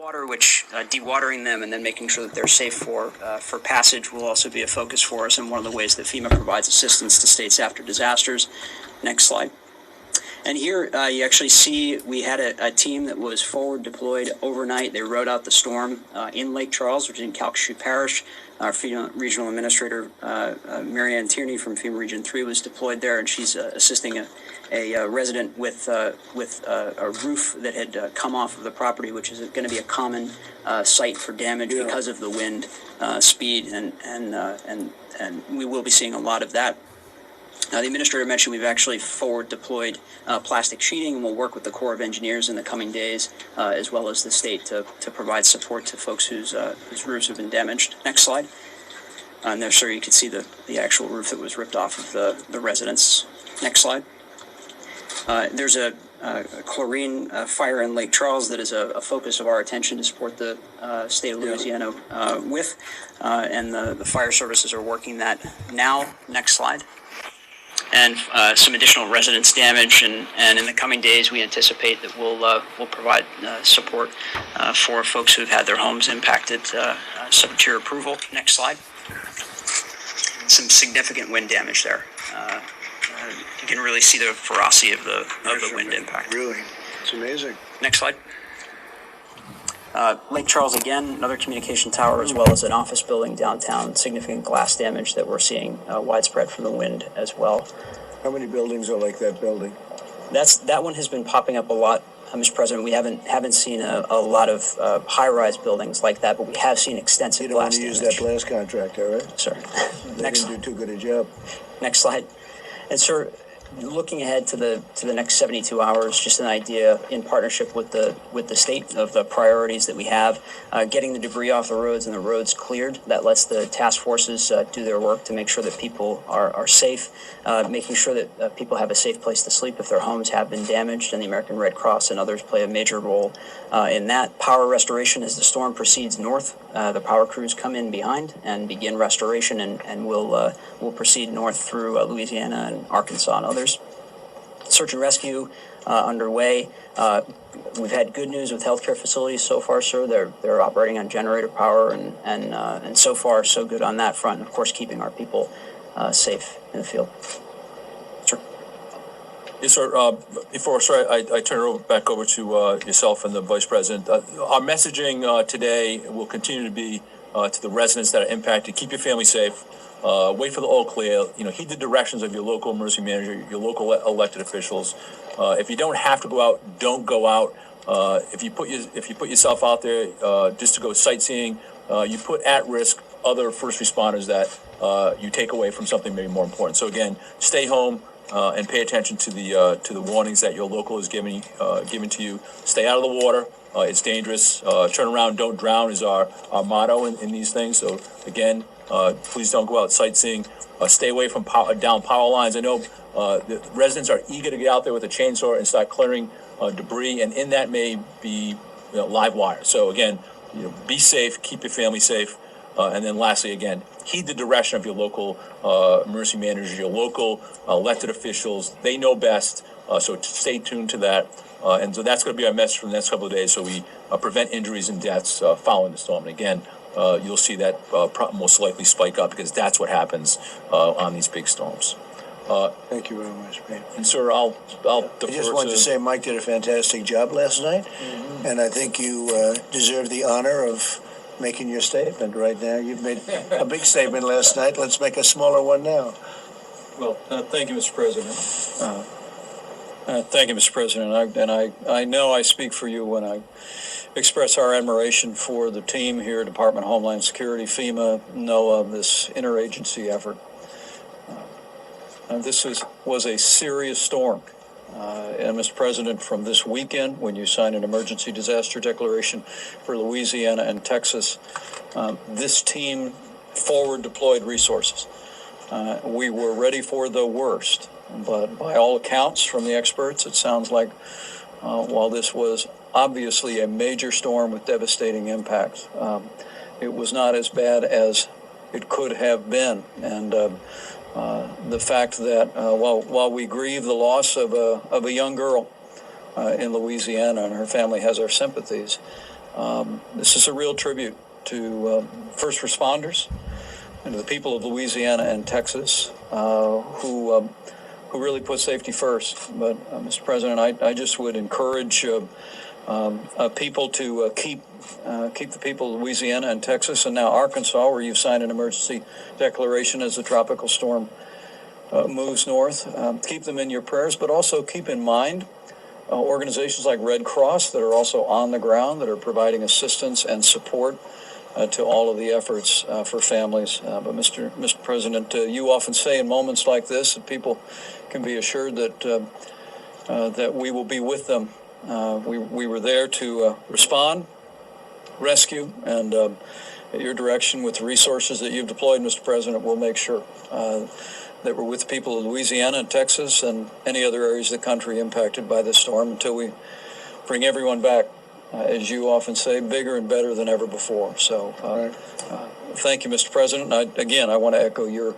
water, which dewatering them and then making sure that they're safe for passage will also be a focus for us, and one of the ways that FEMA provides assistance to states after disasters. Next slide. And here you actually see we had a team that was forward deployed overnight. They rode out the storm in Lake Charles, which is in Calcasieu Parish. Our FEMA Regional Administrator, Marianne Tierney from FEMA Region 3 was deployed there, and she's assisting a resident with a roof that had come off of the property, which is going to be a common site for damage because of the wind speed, and we will be seeing a lot of that. The administrator mentioned we've actually forward deployed plastic sheeting, and we'll work with the Corps of Engineers in the coming days, as well as the state, to provide support to folks whose roofs have been damaged. Next slide. And there, sir, you can see the actual roof that was ripped off of the residence. Next slide. There's a chlorine fire in Lake Charles that is a focus of our attention to support the state of Louisiana with, and the fire services are working that now. Next slide. And some additional residence damage, and in the coming days we anticipate that we'll provide support for folks who've had their homes impacted, subject to your approval. Next slide. Some significant wind damage there. You can really see the ferocity of the wind impact. Really, it's amazing. Next slide. Lake Charles again, another communication tower as well as an office building downtown. Significant glass damage that we're seeing widespread from the wind as well. How many buildings are like that building? That one has been popping up a lot, Mr. President. We haven't seen a lot of high-rise buildings like that, but we have seen extensive glass damage. You don't want to use that glass contractor, right? Sir. They didn't do too good a job. Next slide. And sir, looking ahead to the next 72 hours, just an idea in partnership with the state of the priorities that we have, getting the debris off the roads and the roads cleared. That lets the task forces do their work to make sure that people are safe, making sure that people have a safe place to sleep if their homes have been damaged, and the American Red Cross and others play a major role in that. Power restoration as the storm proceeds north. The power crews come in behind and begin restoration, and we'll proceed north through Louisiana and Arkansas and others. Search and rescue underway. We've had good news with healthcare facilities so far, sir. They're operating on generator power, and so far so good on that front. And of course, keeping our people safe in the field. Sir. Yes, sir. Before I turn it back over to yourself and the Vice President, our messaging today will continue to be to the residents that are impacted. Keep your family safe. Wait for the all clear. Heed the directions of your local emergency manager, your local elected officials. If you don't have to go out, don't go out. If you put yourself out there just to go sightseeing, you put at risk other first responders that you take away from something maybe more important. So again, stay home and pay attention to the warnings that your local is given to you. Stay out of the water. It's dangerous. Turn around, don't drown is our motto in these things. So again, please don't go out sightseeing. Stay away from down power lines. I know the residents are eager to get out there with a chainsaw and start clearing debris, and in that may be live wire. So again, be safe, keep your family safe, and then lastly, again, heed the direction of your local emergency managers, your local elected officials. They know best, so stay tuned to that. And so that's going to be our message for the next couple of days, so we prevent injuries and deaths following the storm. And again, you'll see that most likely spike up, because that's what happens on these big storms. Thank you very much, Pete. And sir, I'll defer. I just wanted to say Mike did a fantastic job last night, and I think you deserve the honor of making your statement right now. You've made a big statement last night. Let's make a smaller one now. Well, thank you, Mr. President. Thank you, Mr. President. I know I speak for you when I express our admiration for the team here, Department of Homeland Security, FEMA, NOAA, this interagency effort. This was a serious storm. And Mr. President, from this weekend, when you signed an emergency disaster declaration for Louisiana and Texas, this team forward deployed resources. We were ready for the worst, but by all accounts from the experts, it sounds like while this was obviously a major storm with devastating impacts, it was not as bad as it could have been. And the fact that while we grieve the loss of a young girl in Louisiana, and her family has our sympathies, This is a real tribute to first responders and to the people of Louisiana and Texas who really put safety first. But, Mr. President, I just would encourage people to keep the people of Louisiana and Texas and now Arkansas, where you've signed an emergency declaration as the tropical storm moves north. Keep them in your prayers, but also keep in mind organizations like Red Cross that are also on the ground, that are providing assistance and support to all of the efforts for families. But Mr. President, you often say in moments like this that people can be assured that we will be with them. We were there to respond, rescue, and at your direction with the resources that you've deployed, Mr. President, we'll make sure that we're with the people of Louisiana and Texas and any other areas of the country impacted by this storm until we bring everyone back, as you often say, bigger and better than ever before. So thank you, Mr. President. I want to echo your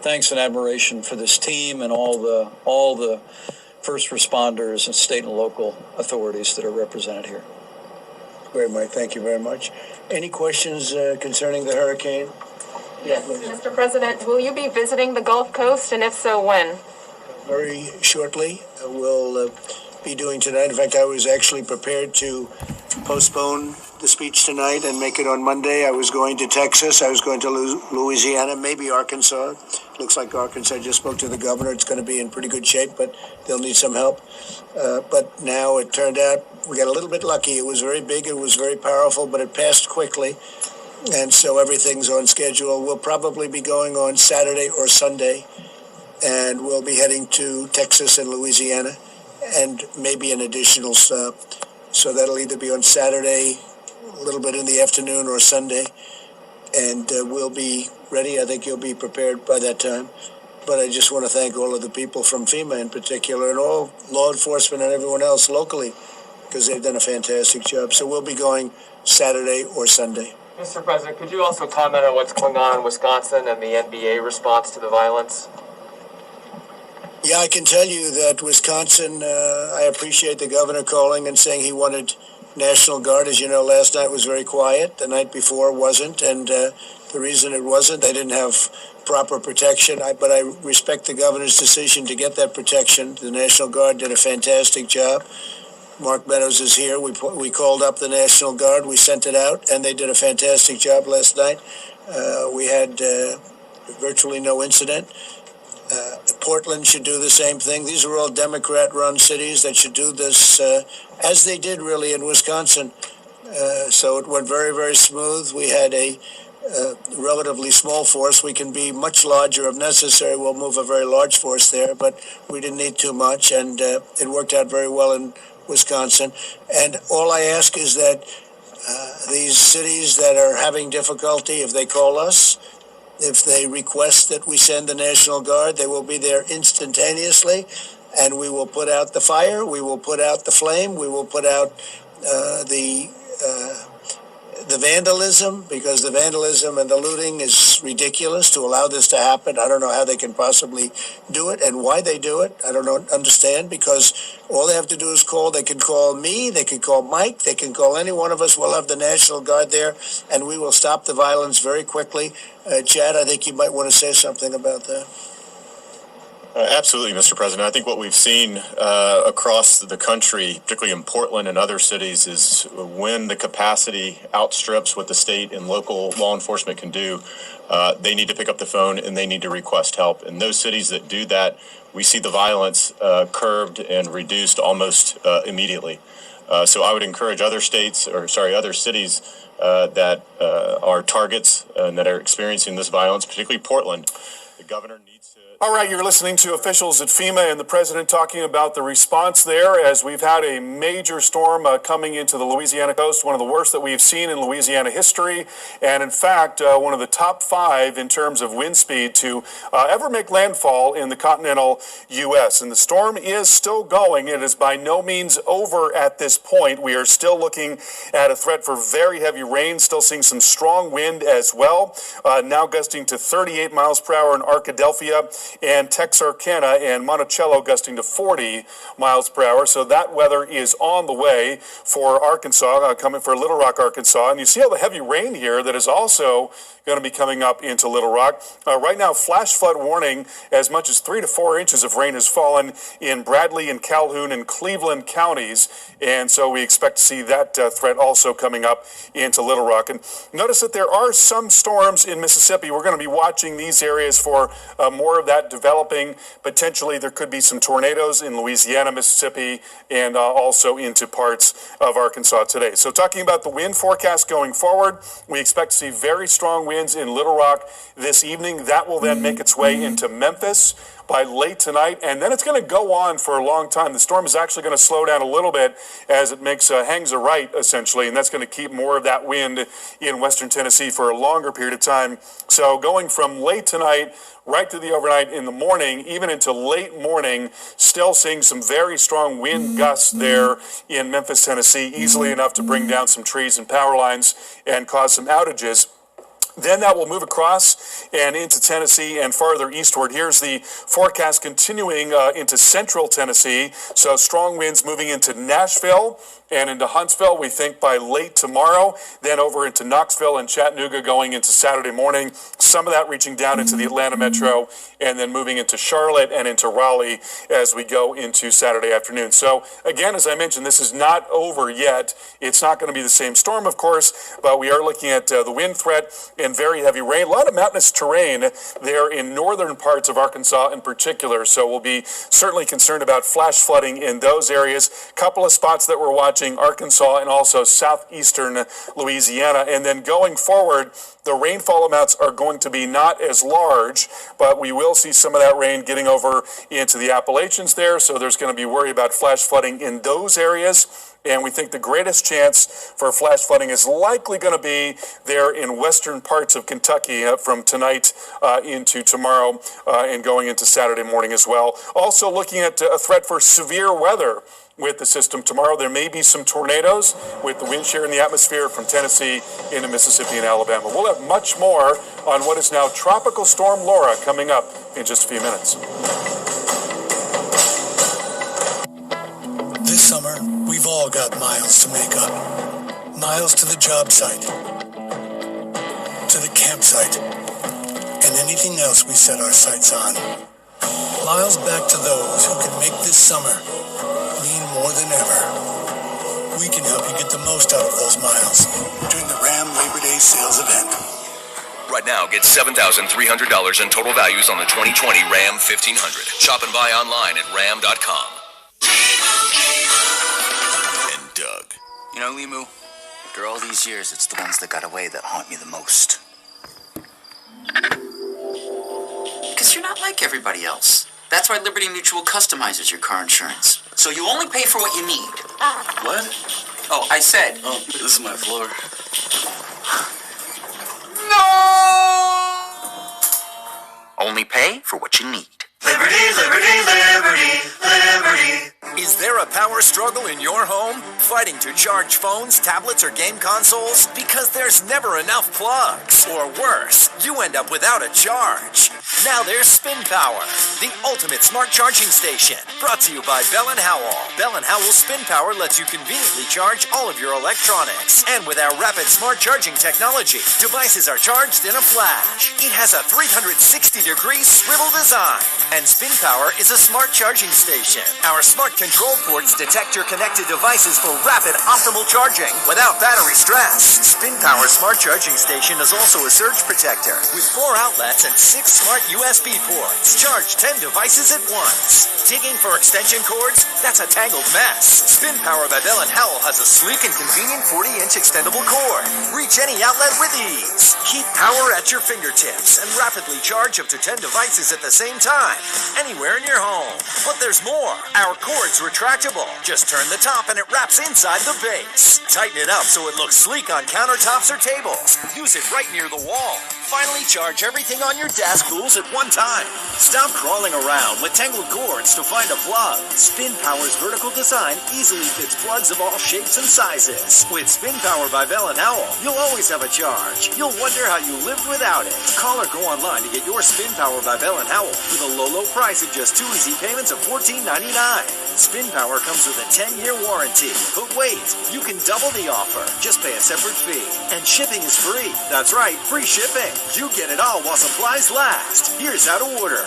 thanks and admiration for this team and all the first responders and state and local authorities that are represented here. Great, Mike. Thank you very much. Any questions concerning the hurricane? Yes, Mr. President, will you be visiting the Gulf Coast, and if so, when? Very shortly. We'll be doing tonight. In fact, I was actually prepared to postpone the speech tonight and make it on Monday. I was going to Texas. I was going to Louisiana, maybe Arkansas. Looks like Arkansas. I just spoke to the governor. It's going to be in pretty good shape, but they'll need some help. But now it turned out we got a little bit lucky. It was very big. It was very powerful, but it passed quickly. And so everything's on schedule. We'll probably be going on Saturday or Sunday, and we'll be heading to Texas and Louisiana, and maybe an additional stop. So that'll either be on Saturday, a little bit in the afternoon, or Sunday, and we'll be ready. I think you'll be prepared by that time. But I just want to thank all of the people from FEMA in particular, and all law enforcement and everyone else locally, because they've done a fantastic job. So we'll be going Saturday or Sunday. Mr. President, could you also comment on what's going on in Wisconsin and the NBA response to the violence? Yeah, I can tell you that Wisconsin, I appreciate the governor calling and saying he wanted National Guard. As you know, last night was very quiet. The night before wasn't. And the reason it wasn't, they didn't have proper protection. But I respect the governor's decision to get that protection. The National Guard did a fantastic job. Mark Meadows is here. We called up the National Guard. We sent it out, and they did a fantastic job last night. We had virtually no incident. Portland should do the same thing. These are all Democrat-run cities that should do this as they did really in Wisconsin. So it went very, very smooth. We had a relatively small force. We can be much larger if necessary. We'll move a very large force there, but we didn't need too much, and it worked out very well in Wisconsin. And all I ask is that these cities that are having difficulty, if they call us, if they request that we send the National Guard, they will be there instantaneously, and we will put out the fire, we will put out the flame, we will put out the vandalism, because the vandalism and the looting is ridiculous to allow this to happen. I don't know how they can possibly do it and why they do it. I don't understand, because all they have to do is call. They can call me, they can call Mike, they can call any one of us. We'll have the National Guard there, and we will stop the violence very quickly. Chad, I think you might want to say something about that. Absolutely, Mr. President. I think what we've seen across the country, particularly in Portland and other cities, is when the capacity outstrips what the state and local law enforcement can do, they need to pick up the phone and they need to request help. In those cities that do that, we see the violence curbed and reduced almost immediately. So I would encourage other cities that are targets and that are experiencing this violence, particularly Portland. The governor needs to... All right, you're listening to officials at FEMA and the president talking about the response there, as we've had a major storm coming into the Louisiana coast, one of the worst that we've seen in Louisiana history, and in fact, one of the top 5 in terms of wind speed to ever make landfall in the continental U.S. And the storm is still going. It is by no means over at this point. We are still looking at a threat for very heavy rain, still seeing some strong wind as well, now gusting to 38 miles per hour in Arkadelphia and Texarkana and Monticello gusting to 40 miles per hour. So that weather is on the way for Arkansas, coming for Little Rock, Arkansas. And you see all the heavy rain here that is also going to be coming up into Little Rock. Right now, flash flood warning, as much as 3 to 4 inches of rain has fallen in Bradley and Calhoun and Cleveland counties. And so we expect to see that threat also coming up into Little Rock. And notice that there are some storms in Mississippi. We're going to be watching these areas for more of that developing. Potentially there could be some tornadoes in Louisiana, Mississippi, and also into parts of Arkansas today. So talking about the wind forecast going forward, we expect to see very strong winds in Little Rock this evening. That will then make its way into Memphis by late tonight, and then it's going to go on for a long time. The storm is actually going to slow down a little bit as it hangs a right, essentially, and that's going to keep more of that wind in western Tennessee for a longer period of time. So going from late tonight right through the overnight in the morning, even into late morning, still seeing some very strong wind gusts there in Memphis, Tennessee, easily enough to bring down some trees and power lines and cause some outages. Then that will move across and into Tennessee and farther eastward. Here's the forecast continuing into central Tennessee. So strong winds moving into Nashville and into Huntsville, we think, by late tomorrow. Then over into Knoxville and Chattanooga going into Saturday morning. Some of that reaching down into the Atlanta metro and then moving into Charlotte and into Raleigh as we go into Saturday afternoon. So again, as I mentioned, this is not over yet. It's not going to be the same storm, of course, but we are looking at the wind threat and very heavy rain. A lot of mountainous terrain there in northern parts of Arkansas in particular. So we'll be certainly concerned about flash flooding in those areas. Couple of spots that we're watching, Arkansas and also southeastern Louisiana. And then going forward, the rainfall amounts are going to be not as large, but we will see some of that rain getting over into the Appalachians there. So there's going to be worry about flash flooding in those areas. And we think the greatest chance for flash flooding is likely going to be there in western parts of Kentucky from tonight into tomorrow and going into Saturday morning as well. Also looking at a threat for severe weather with the system tomorrow. There may be some tornadoes with the wind shear in the atmosphere from Tennessee into Mississippi and Alabama. We'll have much more on what is now Tropical Storm Laura coming up in just a few minutes. This summer, we've all got miles to make up. Miles to the job site, to the campsite, and anything else we set our sights on. Miles back to those who can make this summer mean more than ever. We can help you get the most out of those miles during the Ram Labor Day sales event. Right now, get $7,300 in total values on the 2020 Ram 1500. Shop and buy online at ram.com. And Doug. You know, Limu, after all these years, it's the ones that got away that haunt me the most. Because you're not like everybody else. That's why Liberty Mutual customizes your car insurance. So you only pay for what you need. What? Oh, I said. Oh, this is my floor. No! Only pay for what you need. Liberty, liberty, liberty, liberty. Is there a power struggle in your home? Fighting to charge phones, tablets, or game consoles? Because there's never enough plugs. Or worse, you end up without a charge. Now there's Spin Power, the ultimate smart charging station. Brought to you by Bell & Howell. Bell & Howell Spin Power lets you conveniently charge all of your electronics. And with our rapid smart charging technology, devices are charged in a flash. It has a 360-degree swivel design. And Spin Power is a smart charging station. Our smart control ports detect your connected devices for rapid, optimal charging without battery stress. Spin Power smart charging station is also a surge protector with 4 outlets and 6 smart USB ports. Charge 10 devices at once. Digging for extension cords? That's a tangled mess. Spin Power by Bell & Howell has a sleek and convenient 40-inch extendable cord. Reach any outlet with ease. Keep power at your fingertips and rapidly charge up to 10 devices at the same time, anywhere in your home. But there's more. Our cord's retractable. Just turn the top and it wraps inside the base. Tighten it up so it looks sleek on countertops or tables. Use it right near the wall. Finally, charge everything on your desk, tools, at one time. Stop crawling around with tangled cords to find a plug. Spin Power's vertical design easily fits plugs of all shapes and sizes. With Spin Power by Bell & Howell, you'll always have a charge. You'll wonder how you lived without it. Call or go online to get your Spin Power by Bell & Howell with a low price at just 2 easy payments of $14.99. Spin Power comes with a 10-year warranty. But wait, you can double the offer. Just pay a separate fee. And shipping is free. That's right, free shipping. You get it all while supplies last. Here's how to order.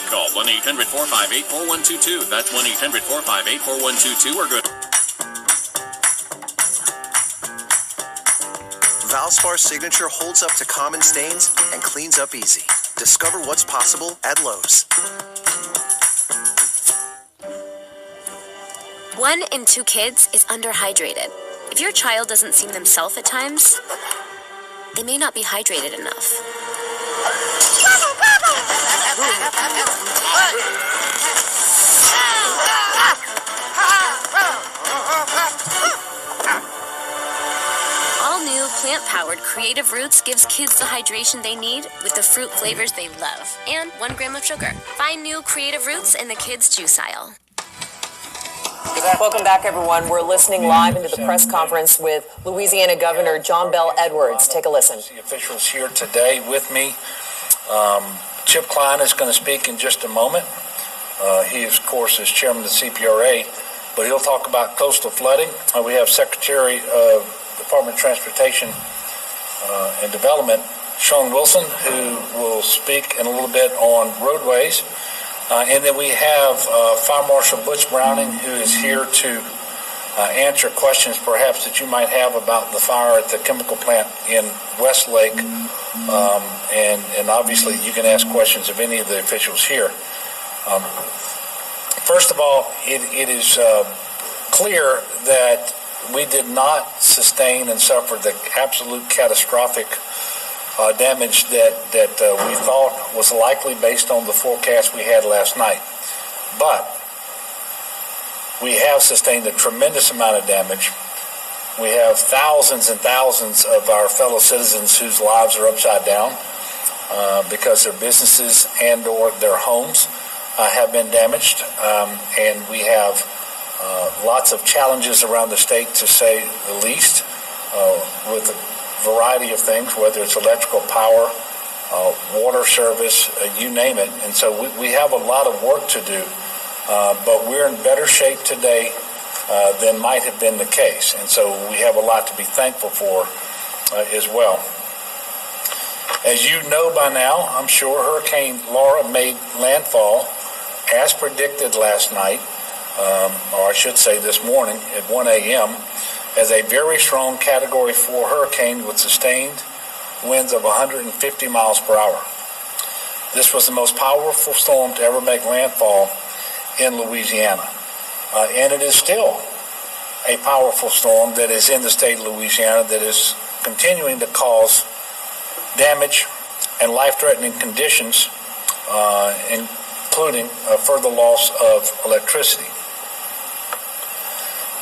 Call 1-800-458-4122. That's 1-800-458-4122 or go to Valspar's signature holds up to common stains and cleans up easy. Discover what's possible at Lowe's. 1 in 2 kids is underhydrated. If your child doesn't seem themselves at times, they may not be hydrated enough. All new plant-powered Creative Roots gives kids the hydration they need with the fruit flavors they love and 1 gram of sugar. Find new Creative Roots in the kids' juice aisle. Welcome back, everyone. We're listening live into the press conference with Louisiana Governor John Bel Edwards. Take a listen. The officials here today with me. Chip Klein is going to speak in just a moment. He, of course, is chairman of the CPRA, but he'll talk about coastal flooding. We have Secretary of Department of Transportation and Development, Sean Wilson, who will speak in a little bit on roadways. And then we have Fire Marshal Butch Browning, who is here to answer questions perhaps that you might have about the fire at the chemical plant in Westlake. And obviously you can ask questions of any of the officials here. First of all, it is clear that we did not sustain and suffer the absolute catastrophic damage that we thought was likely based on the forecast we had last night. But we have sustained a tremendous amount of damage. We have thousands and thousands of our fellow citizens whose lives are upside down because their businesses and or their homes have been damaged. And we have lots of challenges around the state, to say the least, with the variety of things, whether it's electrical power, water service, you name it. And so we have a lot of work to do, but we're in better shape today than might have been the case. And so we have a lot to be thankful for as well. As you know by now, I'm sure Hurricane Laura made landfall as predicted last night, or I should say this morning at 1 a.m., as a very strong Category 4 hurricane with sustained winds of 150 miles per hour. This was the most powerful storm to ever make landfall in Louisiana. And it is still a powerful storm that is in the state of Louisiana that is continuing to cause damage and life-threatening conditions, including further loss of electricity.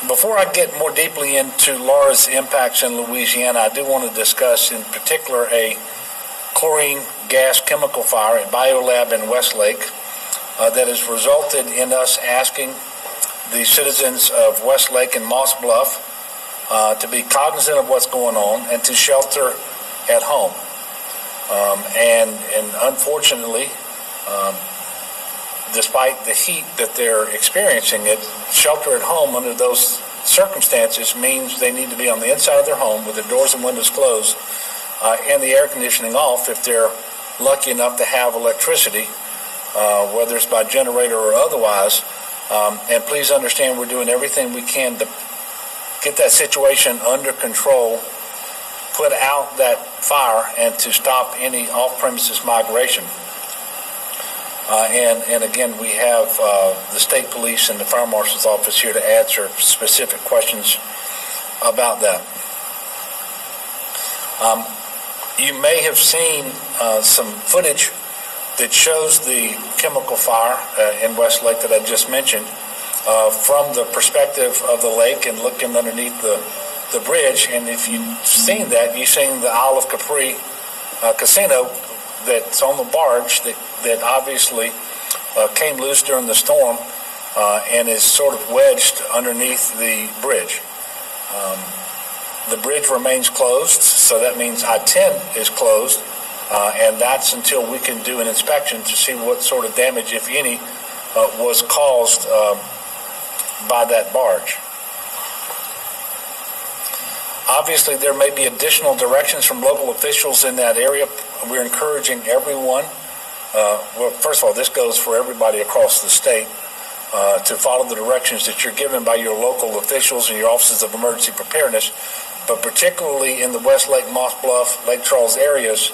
Before I get more deeply into Laura's impacts in Louisiana, I do want to discuss in particular a chlorine gas chemical fire at Biolab in Westlake that has resulted in us asking the citizens of Westlake and Moss Bluff to be cognizant of what's going on and to shelter at home. And unfortunately, despite the heat that they're experiencing, shelter at home under those circumstances means they need to be on the inside of their home with the doors and windows closed and the air conditioning off if they're lucky enough to have electricity, whether it's by generator or otherwise. And please understand we're doing everything we can to get that situation under control, put out that fire, and to stop any off-premises migration. And again, we have the state police and the fire marshal's office here to answer specific questions about that. You may have seen some footage that shows the chemical fire in Westlake that I just mentioned from the perspective of the lake and looking underneath the bridge. And if you've seen that, you've seen the Isle of Capri casino that's on the barge that obviously came loose during the storm and is sort of wedged underneath the bridge. The bridge remains closed, so that means I-10 is closed, and that's until we can do an inspection to see what sort of damage, if any, was caused by that barge. Obviously, there may be additional directions from local officials in that area. We're encouraging everyone, well, first of all, this goes for everybody across the state, to follow the directions that you're given by your local officials and your offices of emergency preparedness, but particularly in the West Lake, Moss Bluff, Lake Charles areas,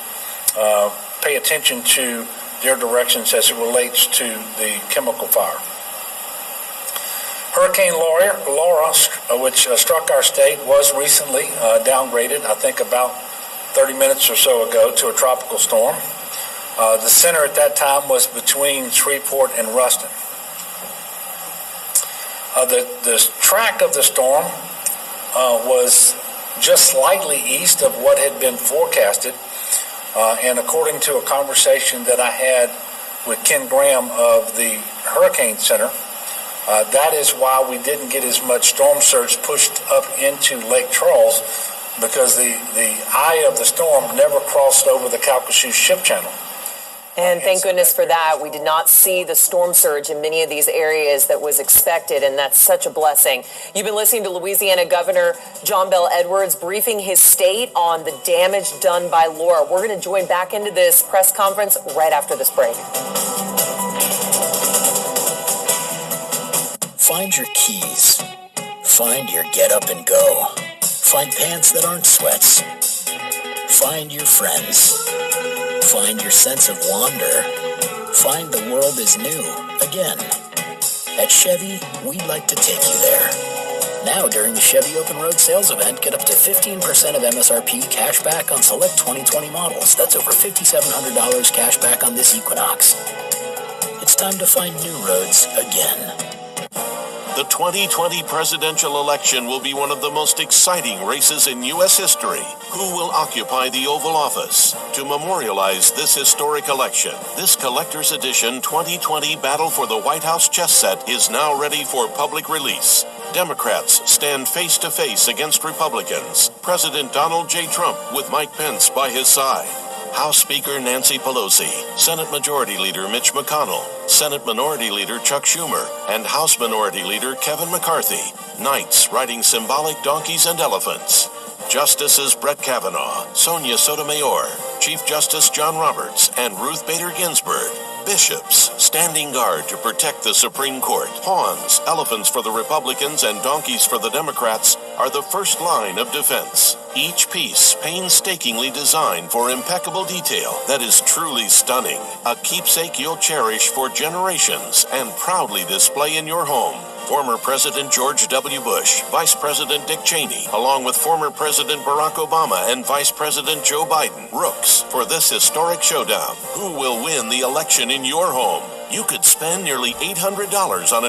pay attention to their directions as it relates to the chemical fire. Hurricane Laura, which struck our state, was recently downgraded, I think about 30 minutes or so ago, to a tropical storm. The center at that time was between Shreveport and Ruston. The track of the storm was just slightly east of what had been forecasted, and according to a conversation that I had with Ken Graham of the Hurricane Center, that is why we didn't get as much storm surge pushed up into Lake Charles, because the eye of the storm never crossed over the Calcasieu Ship Channel. And thank goodness for that. We did not see the storm surge in many of these areas that was expected, and that's such a blessing. You've been listening to Louisiana Governor John Bel Edwards briefing his state on the damage done by Laura. We're going to join back into this press conference right after this break. Find your keys. Find your get up and go. Find pants that aren't sweats. Find your friends. Find your sense of wonder. Find the world is new again. At Chevy, we'd like to take you there. Now, during the Chevy Open Road Sales Event, get up to 15% of MSRP cash back on select 2020 models. That's over $5,700 cash back on this Equinox. It's time to find new roads again. The 2020 presidential election will be one of the most exciting races in U.S. history. Who will occupy the Oval Office? To memorialize this historic election, this collector's edition 2020 Battle for the White House chess set is now ready for public release. Democrats stand face-to-face against Republicans. President Donald J. Trump with Mike Pence by his side. House Speaker Nancy Pelosi, Senate Majority Leader Mitch McConnell, Senate Minority Leader Chuck Schumer, and House Minority Leader Kevin McCarthy. Knights riding symbolic donkeys and elephants. Justices Brett Kavanaugh, Sonia Sotomayor, Chief Justice John Roberts, and Ruth Bader Ginsburg. Bishops standing guard to protect the Supreme Court. Pawns, elephants for the Republicans and donkeys for the Democrats, are the first line of defense. Each piece painstakingly designed for impeccable detail that is truly stunning. A keepsake you'll cherish for generations and proudly display in your home. Former President George W. Bush, Vice President Dick Cheney, along with former President Barack Obama and Vice President Joe Biden, rooks for this historic showdown. Who will win the election in your home? You could spend nearly $800 on a